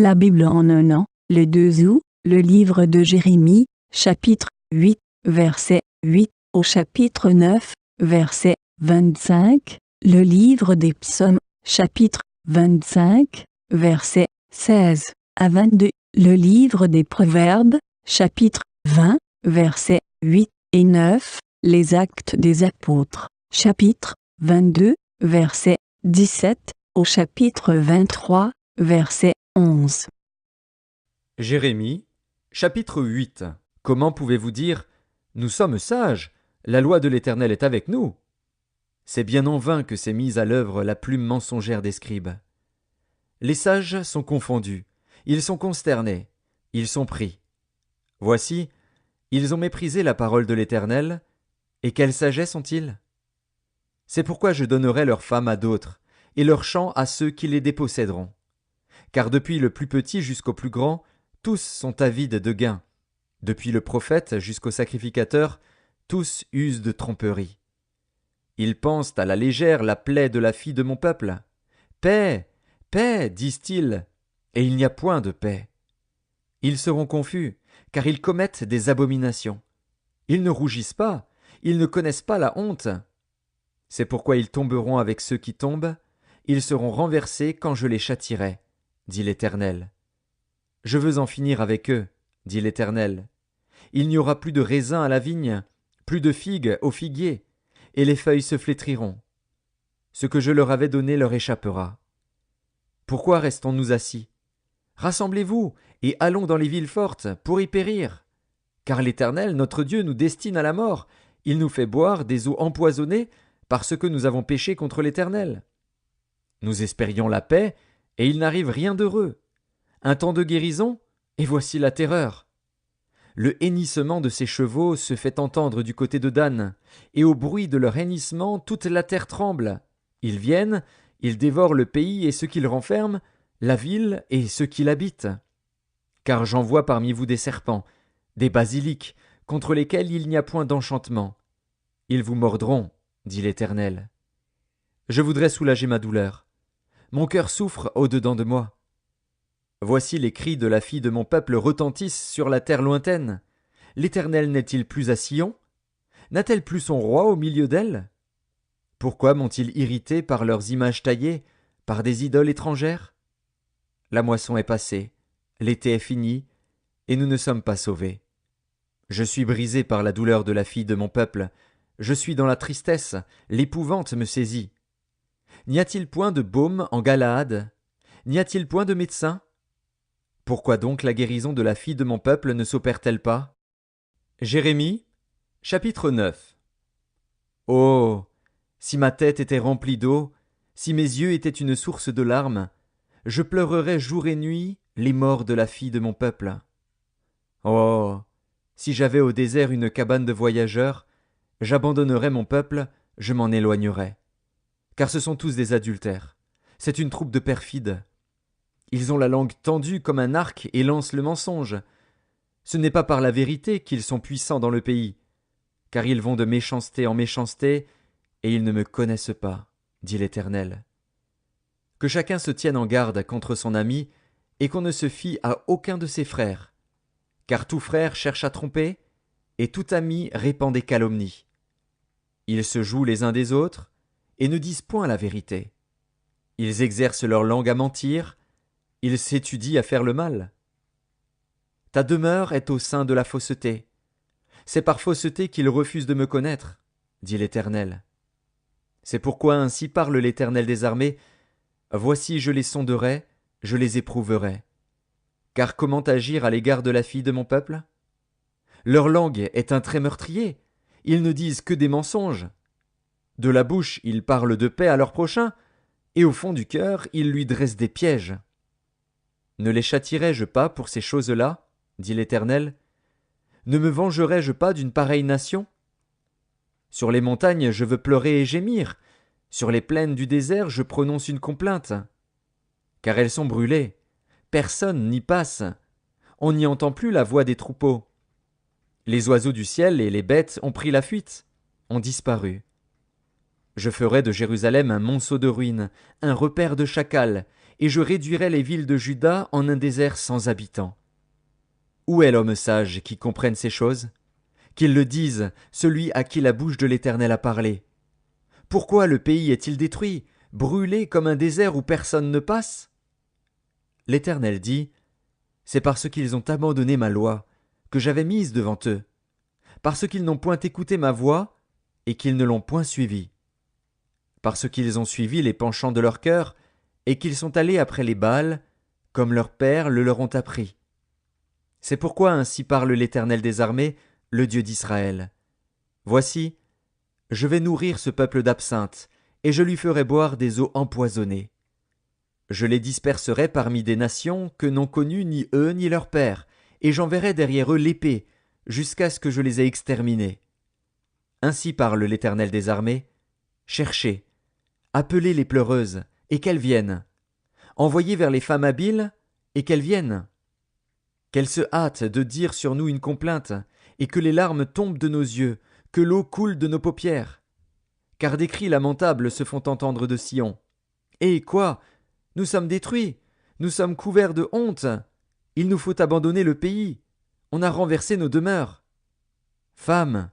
La Bible en un an, le 2 août, le livre de Jérémie, chapitre 8, verset 8 au chapitre 9, verset 25, le livre des psaumes, chapitre 25, verset 16 à 22, le livre des proverbes, chapitre 20, versets 8 et 9, les actes des apôtres, chapitre 22, verset 17 au chapitre 23, verset 11. Jérémie, chapitre 8. Comment pouvez-vous dire « Nous sommes sages, la loi de l'Éternel est avec nous » C'est bien en vain que s'est mise à l'œuvre la plume mensongère des scribes. Les sages sont confondus, ils sont consternés, ils sont pris. Voici, ils ont méprisé la parole de l'Éternel, et quelle sagesse ont-ils ? C'est pourquoi je donnerai leurs femmes à d'autres, et leurs champs à ceux qui les déposséderont. Car depuis le plus petit jusqu'au plus grand, tous sont avides de gain. Depuis le prophète jusqu'au sacrificateur, tous usent de tromperie. Ils pensent à la légère la plaie de la fille de mon peuple. Paix, paix, disent-ils, et il n'y a point de paix. Ils seront confus, car ils commettent des abominations. Ils ne rougissent pas, ils ne connaissent pas la honte. C'est pourquoi ils tomberont avec ceux qui tombent, ils seront renversés quand je les châtierai, dit l'Éternel. Je veux en finir avec eux, dit l'Éternel. Il n'y aura plus de raisins à la vigne, plus de figues au figuier, et les feuilles se flétriront. Ce que je leur avais donné leur échappera. Pourquoi restons-nous assis ? Rassemblez-vous et allons dans les villes fortes pour y périr. Car l'Éternel, notre Dieu, nous destine à la mort. Il nous fait boire des eaux empoisonnées parce que nous avons péché contre l'Éternel. Nous espérions la paix, et il n'arrive rien d'heureux. Un temps de guérison, et voici la terreur. Le hennissement de ces chevaux se fait entendre du côté de Dan, et au bruit de leur hennissement, toute la terre tremble. Ils viennent, ils dévorent le pays et ceux qui le renferment, la ville et ceux qui l'habitent. Car j'envoie parmi vous des serpents, des basiliques, contre lesquels il n'y a point d'enchantement. Ils vous mordront, dit l'Éternel. Je voudrais soulager ma douleur. Mon cœur souffre au-dedans de moi. Voici les cris de la fille de mon peuple retentissent sur la terre lointaine. L'Éternel n'est-il plus à Sion ? N'a-t-elle plus son roi au milieu d'elle ? Pourquoi m'ont-ils irrité par leurs images taillées, par des idoles étrangères ? La moisson est passée, l'été est fini, et nous ne sommes pas sauvés. Je suis brisé par la douleur de la fille de mon peuple, je suis dans la tristesse, l'épouvante me saisit. N'y a-t-il point de baume en Galaad ? N'y a-t-il point de médecin ? Pourquoi donc la guérison de la fille de mon peuple ne s'opère-t-elle pas ? Jérémie, chapitre 9. Oh, si ma tête était remplie d'eau, si mes yeux étaient une source de larmes, je pleurerais jour et nuit les morts de la fille de mon peuple. Oh, si j'avais au désert une cabane de voyageurs, j'abandonnerais mon peuple, je m'en éloignerais. Car ce sont tous des adultères, c'est une troupe de perfides. Ils ont la langue tendue comme un arc et lancent le mensonge. Ce n'est pas par la vérité qu'ils sont puissants dans le pays, car ils vont de méchanceté en méchanceté, et ils ne me connaissent pas, dit l'Éternel. Que chacun se tienne en garde contre son ami, et qu'on ne se fie à aucun de ses frères, car tout frère cherche à tromper, et tout ami répand des calomnies. Ils se jouent les uns des autres, et ne disent point la vérité. Ils exercent leur langue à mentir, ils s'étudient à faire le mal. Ta demeure est au sein de la fausseté. C'est par fausseté qu'ils refusent de me connaître, dit l'Éternel. C'est pourquoi ainsi parle l'Éternel des armées. Voici je les sonderai, je les éprouverai. Car comment agir à l'égard de la fille de mon peuple ? Leur langue est un trait meurtrier, ils ne disent que des mensonges. De la bouche ils parlent de paix à leur prochain, et au fond du cœur ils lui dressent des pièges. Ne les châtierai-je pas pour ces choses-là, dit l'Éternel ? Ne me vengerai-je pas d'une pareille nation ? Sur les montagnes je veux pleurer et gémir, sur les plaines du désert je prononce une complainte. Car elles sont brûlées, personne n'y passe, on n'y entend plus la voix des troupeaux. Les oiseaux du ciel et les bêtes ont pris la fuite, ont disparu. Je ferai de Jérusalem un monceau de ruines, un repère de chacals, et je réduirai les villes de Juda en un désert sans habitants. Où est l'homme sage qui comprenne ces choses? Qu'il le dise, celui à qui la bouche de l'Éternel a parlé. Pourquoi le pays est-il détruit, brûlé comme un désert où personne ne passe? L'Éternel dit, c'est parce qu'ils ont abandonné ma loi, que j'avais mise devant eux, parce qu'ils n'ont point écouté ma voix, et qu'ils ne l'ont point suivie, parce qu'ils ont suivi les penchants de leur cœur, et qu'ils sont allés après les Baals, comme leurs pères le leur ont appris. C'est pourquoi ainsi parle l'Éternel des armées, le Dieu d'Israël. Voici, je vais nourrir ce peuple d'absinthe, et je lui ferai boire des eaux empoisonnées. Je les disperserai parmi des nations que n'ont connues ni eux ni leurs pères, et j'enverrai derrière eux l'épée, jusqu'à ce que je les ai exterminés. Ainsi parle l'Éternel des armées. Cherchez, appelez les pleureuses, et qu'elles viennent. Envoyez vers les femmes habiles, et qu'elles viennent. Qu'elles se hâtent de dire sur nous une complainte, et que les larmes tombent de nos yeux, que l'eau coule de nos paupières. Car des cris lamentables se font entendre de Sion. Et quoi? Nous sommes détruits, nous sommes couverts de honte. Il nous faut abandonner le pays. On a renversé nos demeures. Femmes,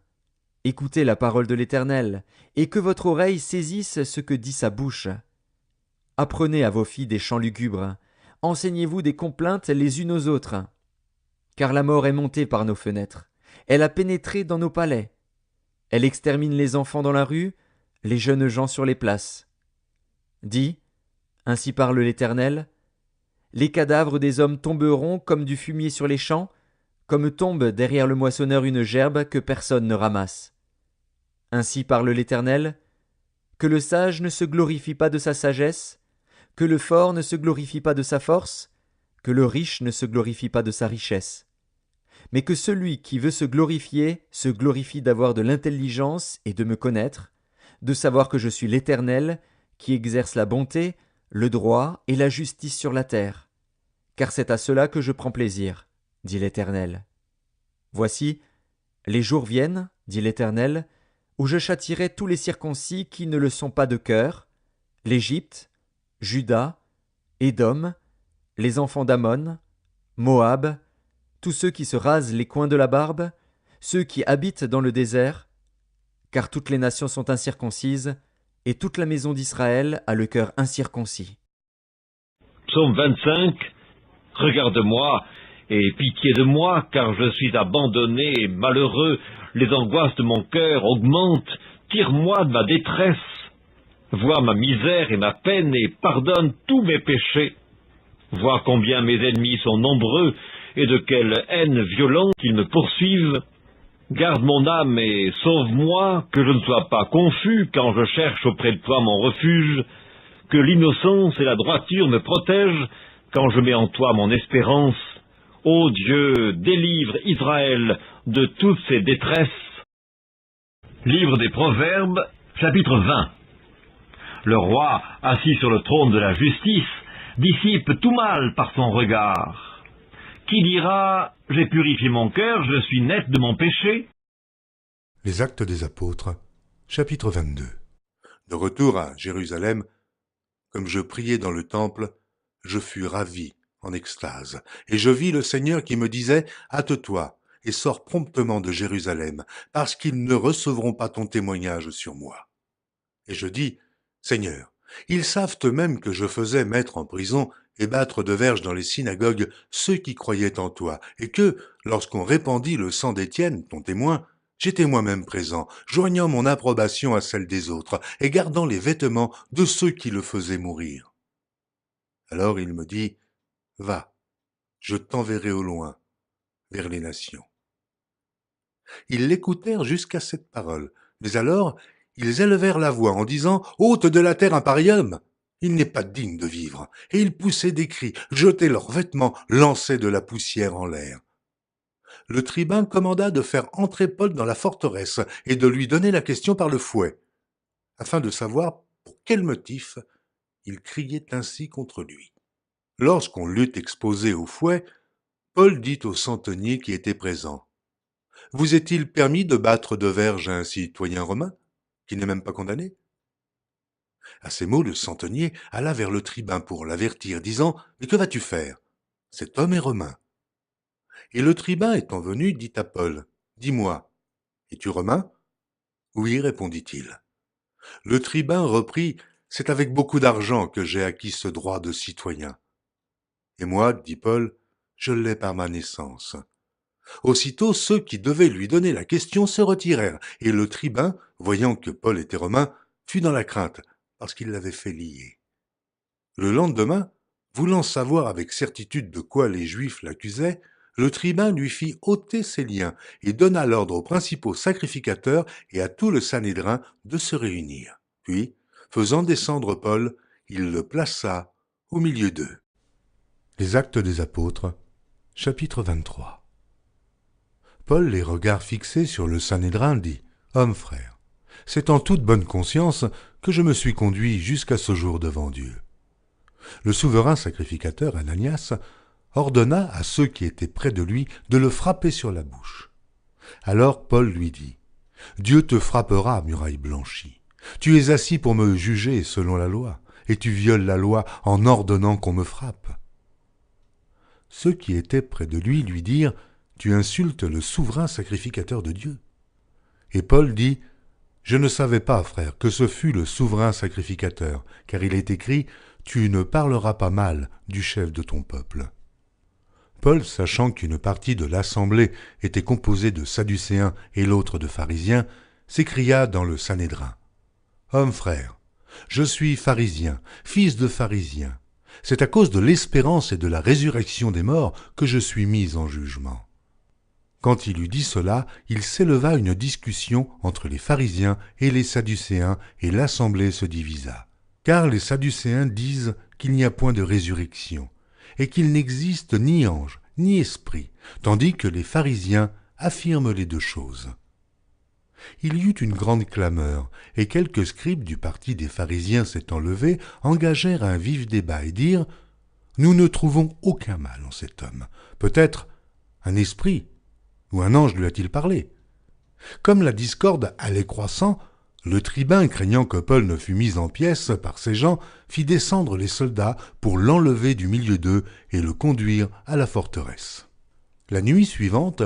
écoutez la parole de l'Éternel, et que votre oreille saisisse ce que dit sa bouche. Apprenez à vos filles des chants lugubres, enseignez-vous des complaintes les unes aux autres. Car la mort est montée par nos fenêtres, elle a pénétré dans nos palais. Elle extermine les enfants dans la rue, les jeunes gens sur les places. Dis, ainsi parle l'Éternel, les cadavres des hommes tomberont comme du fumier sur les champs, comme tombe derrière le moissonneur une gerbe que personne ne ramasse. Ainsi parle l'Éternel, que le sage ne se glorifie pas de sa sagesse, que le fort ne se glorifie pas de sa force, que le riche ne se glorifie pas de sa richesse, mais que celui qui veut se glorifie d'avoir de l'intelligence et de me connaître, de savoir que je suis l'Éternel, qui exerce la bonté, le droit et la justice sur la terre. Car c'est à cela que je prends plaisir, dit l'Éternel. Voici, les jours viennent, dit l'Éternel, où je châtierai tous les circoncis qui ne le sont pas de cœur, l'Égypte, Juda, Édom, les enfants d'Ammon, Moab, tous ceux qui se rasent les coins de la barbe, ceux qui habitent dans le désert, car toutes les nations sont incirconcises, et toute la maison d'Israël a le cœur incirconcis. Psaume 25. Regarde-moi et pitié de moi, car je suis abandonné et malheureux, les angoisses de mon cœur augmentent, tire-moi de ma détresse. Vois ma misère et ma peine et pardonne tous mes péchés. Vois combien mes ennemis sont nombreux et de quelle haine violente ils me poursuivent. Garde mon âme et sauve-moi, que je ne sois pas confus quand je cherche auprès de toi mon refuge, que l'innocence et la droiture me protègent quand je mets en toi mon espérance. Ô Dieu, délivre Israël de toutes ses détresses. Livre des Proverbes, chapitre 20. Le roi, assis sur le trône de la justice, dissipe tout mal par son regard. Qui dira « J'ai purifié mon cœur, je suis net de mon péché » Les Actes des Apôtres, chapitre 22. De retour à Jérusalem, comme je priais dans le temple, je fus ravi, en extase, et je vis le Seigneur qui me disait « Hâte-toi et sors promptement de Jérusalem, parce qu'ils ne recevront pas ton témoignage sur moi. » Et je dis « Seigneur, ils savent eux-mêmes que je faisais mettre en prison et battre de verges dans les synagogues ceux qui croyaient en toi, et que, lorsqu'on répandit le sang d'Étienne, ton témoin, j'étais moi-même présent, joignant mon approbation à celle des autres, et gardant les vêtements de ceux qui le faisaient mourir. » Alors il me dit, « Va, je t'enverrai au loin, vers les nations. » Ils l'écoutèrent jusqu'à cette parole, mais alors ils élevèrent la voix en disant, « Ôte de la terre un pareil homme ! Il n'est pas digne de vivre. » Et ils poussaient des cris, jetaient leurs vêtements, lançaient de la poussière en l'air. Le tribun commanda de faire entrer Paul dans la forteresse et de lui donner la question par le fouet, afin de savoir pour quel motif il criait ainsi contre lui. Lorsqu'on l'eut exposé au fouet, Paul dit au centenier qui était présent, « Vous est-il permis de battre de verges un citoyen romain, qui n'est même pas condamné ?» À ces mots, le centenier alla vers le tribun pour l'avertir, disant « Mais que vas-tu faire? Cet homme est romain. » Et le tribun étant venu, dit à Paul « Dis-moi, es-tu romain ?» « Oui, répondit-il. » Le tribun reprit « C'est avec beaucoup d'argent que j'ai acquis ce droit de citoyen. » « Et moi, dit Paul, je l'ai par ma naissance. » Aussitôt, ceux qui devaient lui donner la question se retirèrent, et le tribun, voyant que Paul était romain, fut dans la crainte, parce qu'il l'avait fait lier. Le lendemain, voulant savoir avec certitude de quoi les Juifs l'accusaient, le tribun lui fit ôter ses liens et donna l'ordre aux principaux sacrificateurs et à tout le Sanhédrin de se réunir. Puis, faisant descendre Paul, il le plaça au milieu d'eux. Les Actes des Apôtres, chapitre 23. Paul, les regards fixés sur le Sanhédrin, dit « Hommes frères, c'est en toute bonne conscience que je me suis conduit jusqu'à ce jour devant Dieu. » Le souverain sacrificateur Ananias ordonna à ceux qui étaient près de lui de le frapper sur la bouche. Alors Paul lui dit « Dieu te frappera, muraille blanchie. Tu es assis pour me juger selon la loi, et tu violes la loi en ordonnant qu'on me frappe. » Ceux qui étaient près de lui dirent « Tu insultes le souverain sacrificateur de Dieu. » Et Paul dit « Je ne savais pas, frère, que ce fût le souverain sacrificateur, car il est écrit « Tu ne parleras pas mal du chef de ton peuple. » Paul, sachant qu'une partie de l'assemblée était composée de Sadducéens et l'autre de pharisiens, s'écria dans le Sanhédrin « Hommes frères, je suis pharisien, fils de pharisien. C'est à cause de l'espérance et de la résurrection des morts que je suis mis en jugement. » Quand il eut dit cela, il s'éleva une discussion entre les pharisiens et les sadducéens, et l'assemblée se divisa. Car les sadducéens disent qu'il n'y a point de résurrection, et qu'il n'existe ni ange, ni esprit, tandis que les pharisiens affirment les deux choses. Il y eut une grande clameur, et quelques scribes du parti des pharisiens s'étant levés, engagèrent un vif débat et dirent « Nous ne trouvons aucun mal en cet homme. Peut-être un esprit ou un ange lui a-t-il parlé ?» Comme la discorde allait croissant, le tribun, craignant que Paul ne fût mis en pièces par ces gens, fit descendre les soldats pour l'enlever du milieu d'eux et le conduire à la forteresse. La nuit suivante,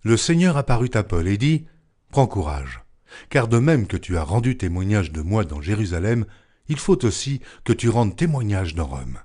le Seigneur apparut à Paul et dit « Prends courage, car de même que tu as rendu témoignage de moi dans Jérusalem, il faut aussi que tu rendes témoignage dans Rome. »